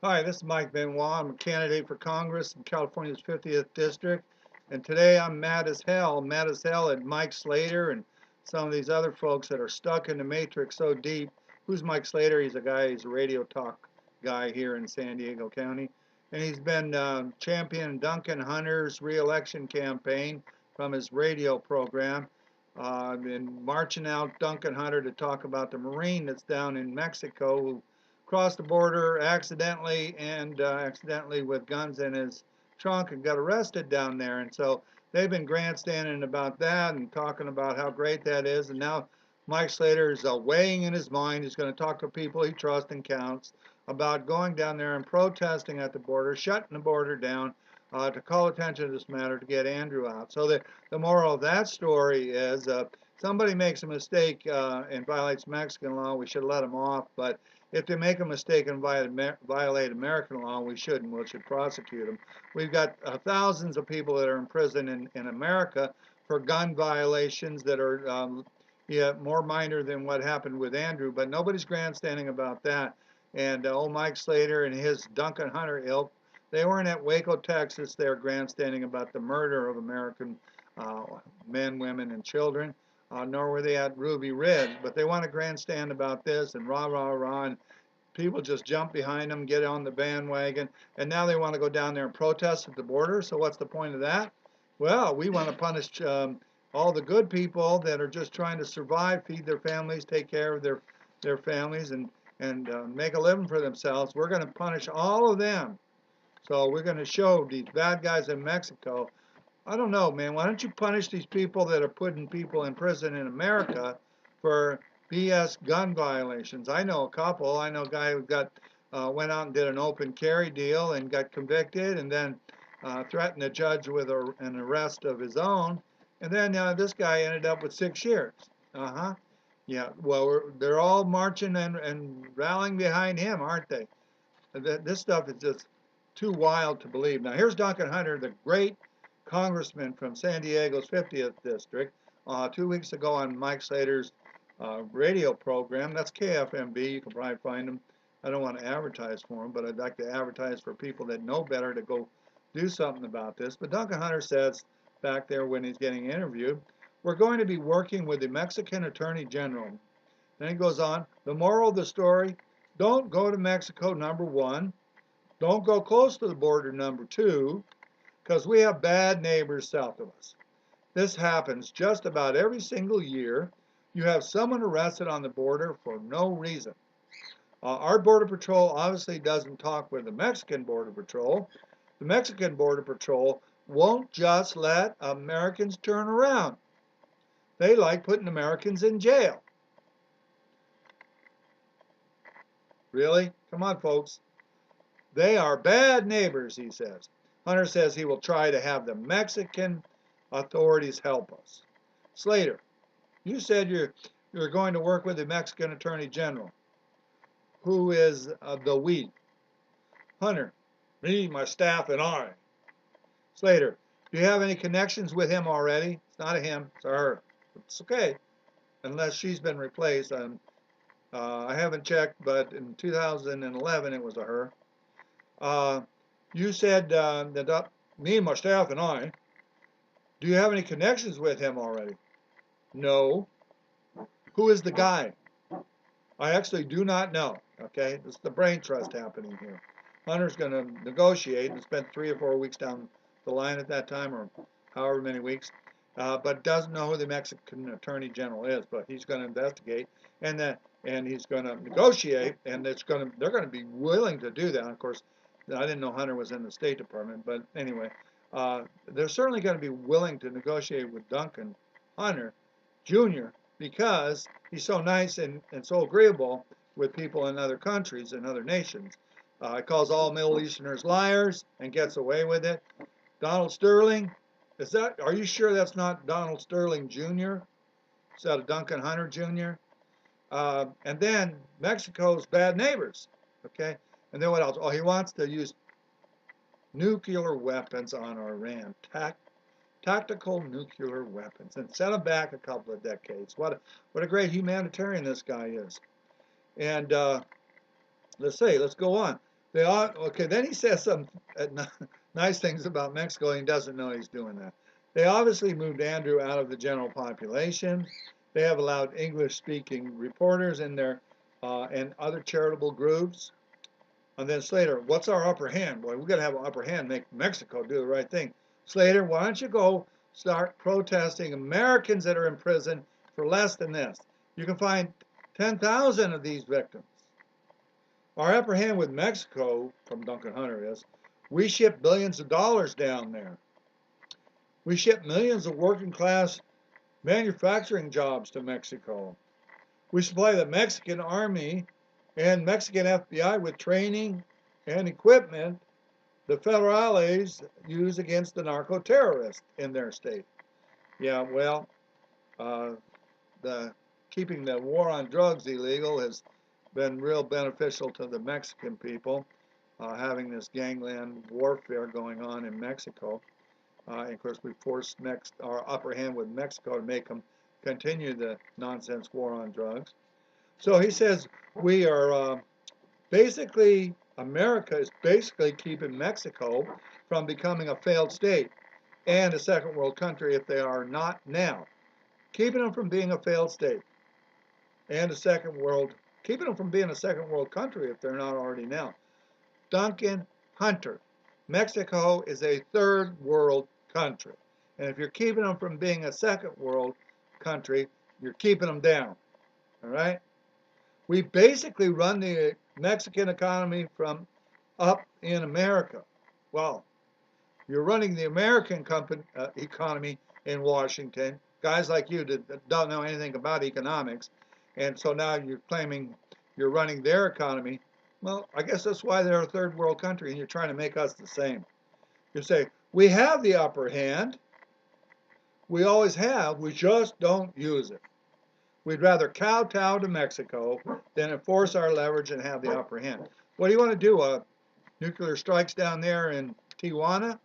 Hi, this is Mike Benoit. I'm a candidate for Congress in California's 50th District. And today I'm mad as hell at Mike Slater and some of these other folks that are stuck in the matrix so deep. Who's Mike Slater? He's he's a radio talk guy here in San Diego County. And he's been championing Duncan Hunter's reelection campaign from his radio program. Been marching out Duncan Hunter to talk about the Marine that's down in Mexico who crossed the border accidentally with guns in his trunk and got arrested down there. And so they've been grandstanding about that and talking about how great that is. And now Mike Slater is weighing in his mind. He's going to talk to people he trusts and counts about going down there and protesting at the border, shutting the border down to call attention to this matter to get Andrew out. So the moral of that story is somebody makes a mistake and violates Mexican law, we should let them off. But if they make a mistake and violate American law, we shouldn't. We should prosecute them. We've got thousands of people that are in prison in America for gun violations that are more minor than what happened with Andrew, but nobody's grandstanding about that. And old Mike Slater and his Duncan Hunter ilk, they weren't at Waco, Texas. They were grandstanding about the murder of American men, women, and children. Nor were they at Ruby Ridge, but they want to grandstand about this and rah, rah, rah, and people just jump behind them, get on the bandwagon, and now they want to go down there and protest at the border. So what's the point of that? Well, we want to punish all the good people that are just trying to survive, feed their families, take care of their families, and make a living for themselves. We're going to punish all of them. So we're going to show these bad guys in Mexico. I don't know, man. Why don't you punish these people that are putting people in prison in America for BS gun violations? I know a couple. I know a guy who went out and did an open carry deal and got convicted, and then threatened a judge with an arrest of his own. And then this guy ended up with 6 years. Yeah. Well, they're all marching and rallying behind him, aren't they? This stuff is just too wild to believe. Now, here's Duncan Hunter, the great congressman from San Diego's 50th District, 2 weeks ago on Mike Slater's radio program. That's KFMB. You can probably find him. I don't want to advertise for him, but I'd like to advertise for people that know better to go do something about this. But Duncan Hunter says back there when he's getting interviewed, we're going to be working with the Mexican Attorney General. Then he goes on, the moral of the story, don't go to Mexico, number one. Don't go close to the border, number two, because we have bad neighbors south of us. This happens just about every single year. You have someone arrested on the border for no reason. Our Border Patrol obviously doesn't talk with the Mexican Border Patrol. The Mexican Border Patrol won't just let Americans turn around. They like putting Americans in jail. Really? Come on, folks. They are bad neighbors, he says. Hunter says he will try to have the Mexican authorities help us. Slater, you said you're going to work with the Mexican Attorney General. Who is the we? Hunter, me, my staff, and I. Slater, do you have any connections with him already? It's not a him, it's a her. It's okay, unless she's been replaced. I haven't checked, but in 2011 it was a her. You said that me, my staff, and I. Do you have any connections with him already? No. Who is the guy? I actually do not know. Okay, this is the brain trust happening here. Hunter's going to negotiate and spent 3 or 4 weeks down the line at that time, or however many weeks, but doesn't know who the Mexican Attorney General is. But he's going to investigate, and he's going to negotiate, and they're going to be willing to do that. And of course, I didn't know Hunter was in the State Department, but anyway, they're certainly going to be willing to negotiate with Duncan Hunter Jr. because he's so nice and so agreeable with people in other countries and other nations. He calls all Middle Easterners liars and gets away with it. Donald Sterling, are you sure that's not Donald Sterling Jr.? Is that a Duncan Hunter Jr.? And then Mexico's bad neighbors, okay? And then what else? Oh, he wants to use nuclear weapons on Iran, tactical nuclear weapons, and set them back a couple of decades. What a great humanitarian this guy is. And let's go on. Okay, then he says some nice things about Mexico, and he doesn't know he's doing that. They obviously moved Andrew out of the general population. They have allowed English-speaking reporters in there and other charitable groups. And then Slater, what's our upper hand? Boy, we got to have an upper hand, make Mexico do the right thing. Slater, why don't you go start protesting Americans that are in prison for less than this? You can find 10,000 of these victims. Our upper hand with Mexico, from Duncan Hunter, is we ship billions of dollars down there. We ship millions of working class manufacturing jobs to Mexico. We supply the Mexican army and Mexican FBI with training and equipment the federales use against the narco-terrorists in their state. Yeah, well, keeping the war on drugs illegal has been real beneficial to the Mexican people, having this gangland warfare going on in Mexico. And of course, we forced our upper hand with Mexico to make them continue the nonsense war on drugs. So he says we are basically, America is basically keeping Mexico from becoming a failed state and a second world country if they are not now. Keeping them from being a failed state and keeping them from being a second world country if they're not already now. Duncan Hunter, Mexico is a third world country. And if you're keeping them from being a second world country, you're keeping them down. All right? We basically run the Mexican economy from up in America. Well, you're running the American economy in Washington. Guys like you that don't know anything about economics. And so now you're claiming you're running their economy. Well, I guess that's why they're a third world country and you're trying to make us the same. You say, we have the upper hand. We always have. We just don't use it. We'd rather kowtow to Mexico than enforce our leverage and have the upper hand. What do you want to do? Nuclear strikes down there in Tijuana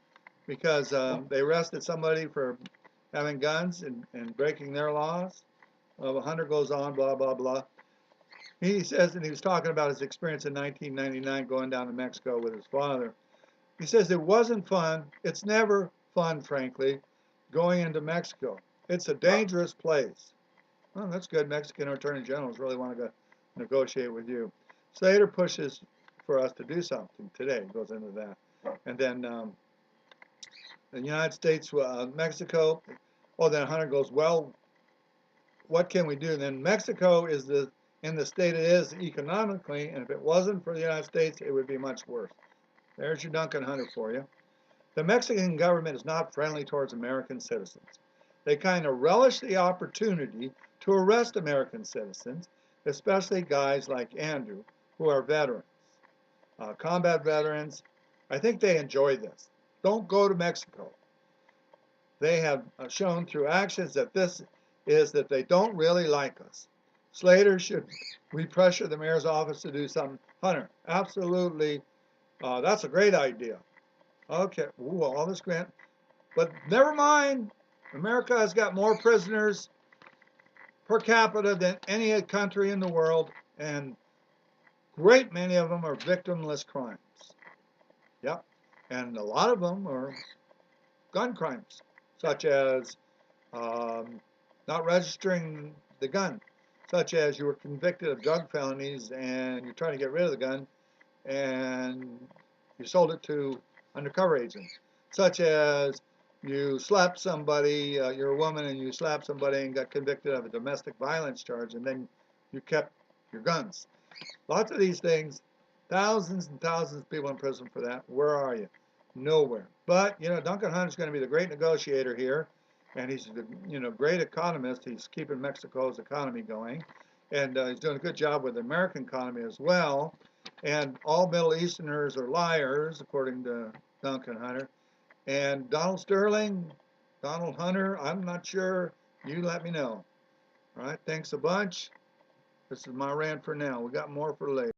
because they arrested somebody for having guns and breaking their laws? Well, Hunter goes on, blah, blah, blah. He says, and he was talking about his experience in 1999 going down to Mexico with his father. He says it wasn't fun. It's never fun, frankly, going into Mexico. It's a dangerous place. Well, that's good. Mexican attorney generals really want to go negotiate with you. Slater pushes for us to do something today. Goes into that. And then the United States, Mexico. Oh, then Hunter goes, well, what can we do? And then Mexico is in the state it is economically, and if it wasn't for the United States, it would be much worse. There's your Duncan Hunter for you. The Mexican government is not friendly towards American citizens. They kind of relish the opportunity to arrest American citizens, especially guys like Andrew, who are veterans, combat veterans. I think they enjoy this. Don't go to Mexico. They have shown through actions that that they don't really like us. Slater, should we pressure the mayor's office to do something? Hunter, absolutely. That's a great idea. Okay, ooh, all this grant. But never mind. America has got more prisoners per capita than any country in the world, and great many of them are victimless crimes. Yep. And a lot of them are gun crimes, such as not registering the gun, such as you were convicted of drug felonies and you're trying to get rid of the gun and you sold it to undercover agents, such as you slapped somebody, you're a woman and you slapped somebody and got convicted of a domestic violence charge, and then you kept your guns. Lots of these things, thousands and thousands of people in prison for that. Where are you? Nowhere. But, Duncan Hunter's going to be the great negotiator here, and he's the, great economist. He's keeping Mexico's economy going, and he's doing a good job with the American economy as well. And all Middle Easterners are liars, according to Duncan Hunter. And Donald Hunter, I'm not sure. You let me know. All right, thanks a bunch. This is my rant for now. We got more for later.